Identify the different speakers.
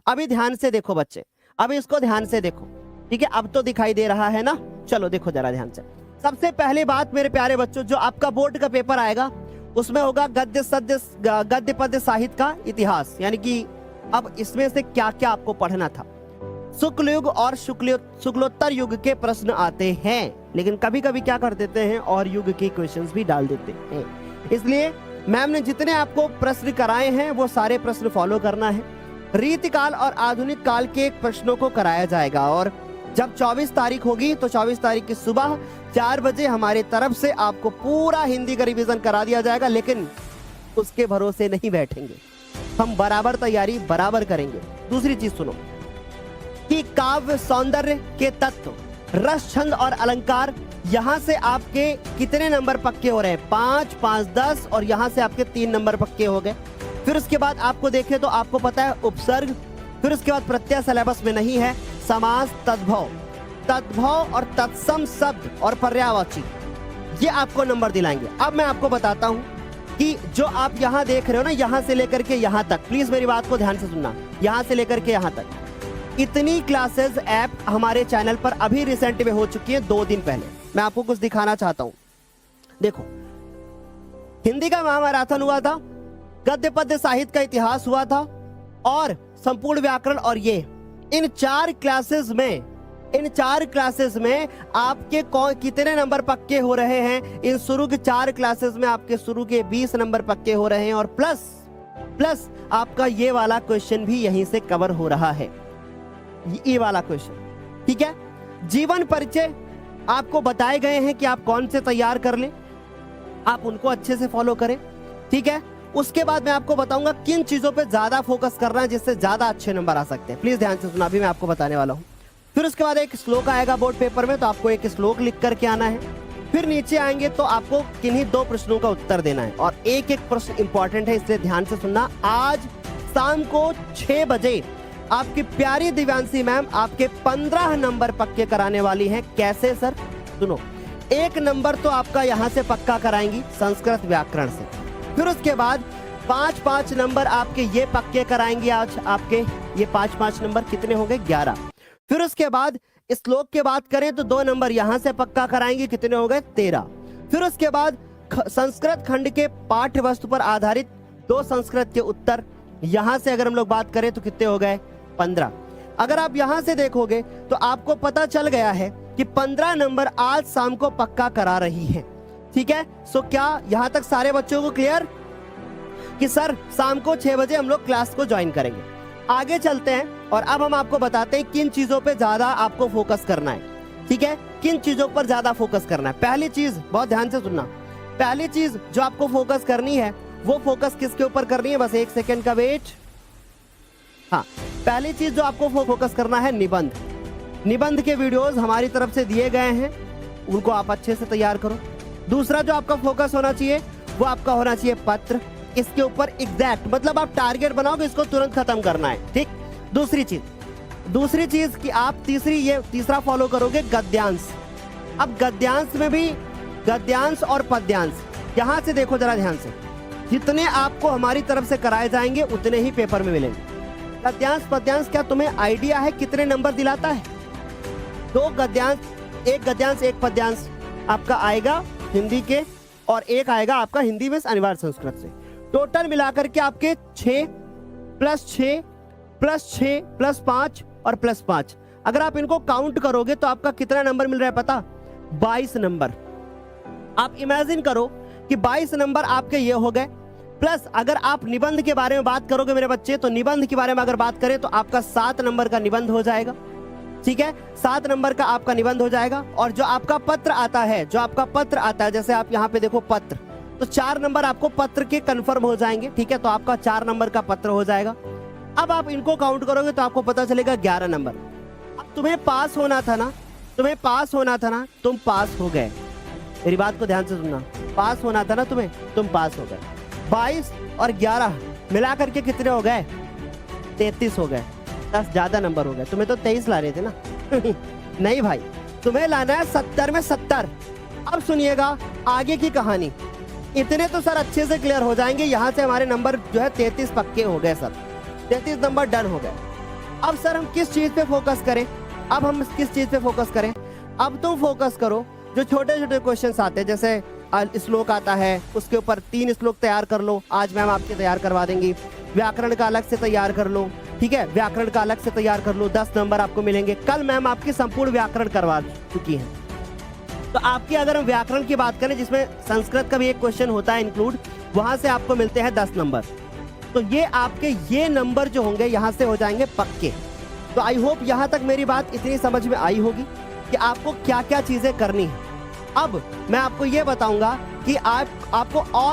Speaker 1: अभी ध्यान से देखो बच्चे, अभी इसको ध्यान से देखो, ठीक है। अब तो दिखाई दे रहा है ना, चलो देखो जरा ध्यान से। सबसे पहली बात मेरे प्यारे बच्चों, जो आपका बोर्ड का पेपर आएगा उसमें होगा गद्य पद्य साहित्य का इतिहास, यानी कि अब इसमें से क्या क्या आपको पढ़ना था। शुक्ल युग और शुक्लोत्तर युग के प्रश्न आते हैं, लेकिन कभी कभी क्या कर देते हैं और युग के क्वेश्चंस भी डाल देते हैं। इसलिए मैम ने जितने आपको प्रश्न कराए हैं वो सारे प्रश्न फॉलो करना है। रीतिकाल और आधुनिक काल के प्रश्नों को कराया जाएगा, और जब 24 तारीख होगी तो 24 तारीख की सुबह 4 बजे हमारे तरफ से आपको पूरा हिंदी का रिवीजन करा दिया जाएगा। लेकिन उसके भरोसे नहीं बैठेंगे, हम बराबर तैयारी बराबर करेंगे। दूसरी चीज सुनो कि काव्य सौंदर्य के तत्व, रस, छंद और अलंकार, यहाँ से आपके कितने नंबर पक्के हो रहे हैं? 5, 5, 10, और यहाँ से आपके 3 नंबर पक्के हो गए। फिर उसके बाद आपको देखें तो आपको पता है उपसर्ग, फिर उसके बाद प्रत्यय सिलेबस में नहीं है, समास, तद्भव और तत्सम शब्द और पर्यायवाची, ये आपको नंबर दिलाएंगे। अब मैं आपको बताता हूं कि जो आप यहाँ देख रहे हो ना, यहाँ से लेकर के यहाँ तक, प्लीज मेरी बात को ध्यान से सुनना, यहाँ से लेकर के यहाँ तक, इतनी क्लासेस ऐप हमारे चैनल पर अभी रिसेंट में हो चुकी है 2 दिन पहले। मैं आपको कुछ दिखाना चाहता हूं, देखो। हिंदी का महामैराथन हुआ था, गद्य पद्य साहित्य का इतिहास हुआ था, और संपूर्ण व्याकरण, और ये इन 4 क्लासेस में आपके कितने नंबर पक्के हो रहे हैं? इन शुरू के 4 क्लासेस में आपके शुरू के 20 नंबर पक्के हो रहे हैं, और प्लस आपका ये वाला क्वेश्चन भी यहीं से कवर हो रहा है, ये वाला क्वेश्चन, ठीक है। जीवन परिचय आपको बताए गए हैं कि आप कौन से तैयार कर लें, आप उनको अच्छे से फॉलो करें, ठीक है। उसके बाद मैं आपको बताऊंगा किन चीजों पे ज्यादा फोकस करना है जिससे ज्यादा अच्छे नंबर आ सकते हैं। प्लीज ध्यान से सुना, अभी मैं आपको बताने वाला हूं। फिर उसके बाद एक श्लोक आएगा बोर्ड पेपर में, तो आपको एक श्लोक लिख करके आना है। फिर नीचे आएंगे तो आपको किन्हीं 2 प्रश्नों का उत्तर देना है, और एक एक प्रश्न इंपॉर्टेंट है, इसलिए ध्यान से सुनना। आज शाम को 6 बजे आपकी प्यारी दिव्यांशी मैम आपके 15 नंबर पक्के कराने वाली हैं। कैसे सर? सुनो, 1 नंबर तो आपका यहाँ से पक्का कराएंगी संस्कृत व्याकरण से, फिर उसके बाद 5-5 नंबर आपके ये पक्के कराएंगे। आज आपके ये 5-5 नंबर कितने हो गए? 11। फिर उसके बाद श्लोक की बात करें तो 2 नंबर यहाँ से पक्का कराएंगे, कितने हो गए? 13। फिर उसके बाद संस्कृत खंड के पाठ्य वस्तु पर आधारित 2 संस्कृत के उत्तर, यहाँ से अगर हम लोग बात करें तो कितने हो गए? 15। अगर आप यहाँ से देखोगे तो आपको पता चल गया है कि 15 नंबर आज शाम को पक्का करा रही है, ठीक है। सो क्या यहाँ तक सारे बच्चों को क्लियर कि सर शाम को 6 बजे हम लोग क्लास को ज्वाइन करेंगे? आगे चलते हैं और अब हम आपको बताते हैं किन चीजों पे ज्यादा आपको फोकस करना है, ठीक है। किन चीजों पर ज्यादा फोकस करना है? पहली चीज, बहुत ध्यान से सुनना, पहली चीज जो आपको फोकस करनी है वो फोकस किसके ऊपर करनी है? बस 1 सेकेंड का वेट। हाँ, पहली चीज जो आपको फोकस करना है, निबंध। निबंध के वीडियोस हमारी तरफ से दिए गए हैं, उनको आप अच्छे से तैयार करो। दूसरा जो आपका फोकस होना चाहिए वो आपका होना चाहिए पत्र। इसके ऊपर एग्जैक्ट, मतलब आप टारगेट बनाओगे, इसको तुरंत खत्म करना है, ठीक। दूसरी चीज कि आप तीसरा फॉलो करोगे गद्यांश। अब गद्यांश में भी गद्यांश और पद्यांश, यहां से देखो जरा ध्यान से, जितने आपको हमारी तरफ से कराए जाएंगे उतने ही पेपर में मिलेंगे। गद्यांश पद्यांश, क्या तुम्हें आइडिया है कितने नंबर दिलाता है? 2 गद्यांश, 1 गद्यांश 1 पद्यांश आपका आएगा हिंदी के, और 1 आएगा आपका हिंदी में अनिवार्य संस्कृत से। टोटल मिलाकर के आपके 6 + 6 + 6 + 5 और +5, अगर आप इनको काउंट करोगे तो आपका कितना नंबर मिल रहा है पता? 22 नंबर। आप इमेजिन करो कि 22 नंबर आपके ये हो गए, प्लस अगर आप निबंध के बारे में बात करोगे मेरे बच्चे, तो निबंध के बारे में अगर बात करें तो आपका 7 नंबर का निबंध हो जाएगा, ठीक है। 7 नंबर का आपका निबंध हो जाएगा। और जो आपका पत्र आता है, जैसे आप यहाँ पे देखो पत्र, तो 4 नंबर आपको पत्र के कंफर्म हो जाएंगे, ठीक है। तो आपका 4 नंबर का पत्र हो जाएगा। अब आप इनको काउंट करोगे तो आपको पता चलेगा 11 नंबर। अब तुम्हें पास होना था ना, तुम पास हो गए। मेरी बात को ध्यान से सुनना, पास होना था ना तुम्हें, तुम पास हो गए। 22 और 11 मिला करके कितने हो गए? 33 हो गए। 10 ज्यादा नंबर हो गए। तुम्हें तो 23 ला रहे थे ना नहीं भाई, तुम्हें लाना है 70 में 70। अब सुनिएगा आगे की कहानी। इतने तो सर अच्छे से क्लियर हो जाएंगे। यहाँ से हमारे नंबर जो है 33 पक्के हो गए सर, 33 नंबर डन हो गए। अब सर हम किस चीज पे फोकस करें? अब हम किस चीज पे फोकस करें? अब तुम फोकस करो जो छोटे छोटे क्वेश्चंस आते हैं, जैसे श्लोक आता है, उसके ऊपर 3 श्लोक तैयार कर लो, आज मैम आपके तैयार करवा देंगी। व्याकरण का अलग से तैयार कर लो, ठीक है, व्याकरण का अलग से तैयार कर लो, 10 नंबर आपको मिलेंगे। कल मैम आपकी संपूर्ण व्याकरण करवा चुकी है। तो आपकी अगर हम व्याकरण की बात करें, जिसमें संस्कृत का भी एक क्वेश्चन होता है इंक्लूड, वहां से आपको मिलते हैं 10 नंबर। तो ये आपके ये नंबर जो होंगे यहाँ से हो जाएंगे पक्के। तो आई होप यहाँ तक मेरी बात इतनी समझ में आई होगी कि आपको क्या क्या चीजें करनी है। अब मैं आपको ये बताऊंगा कि आपको और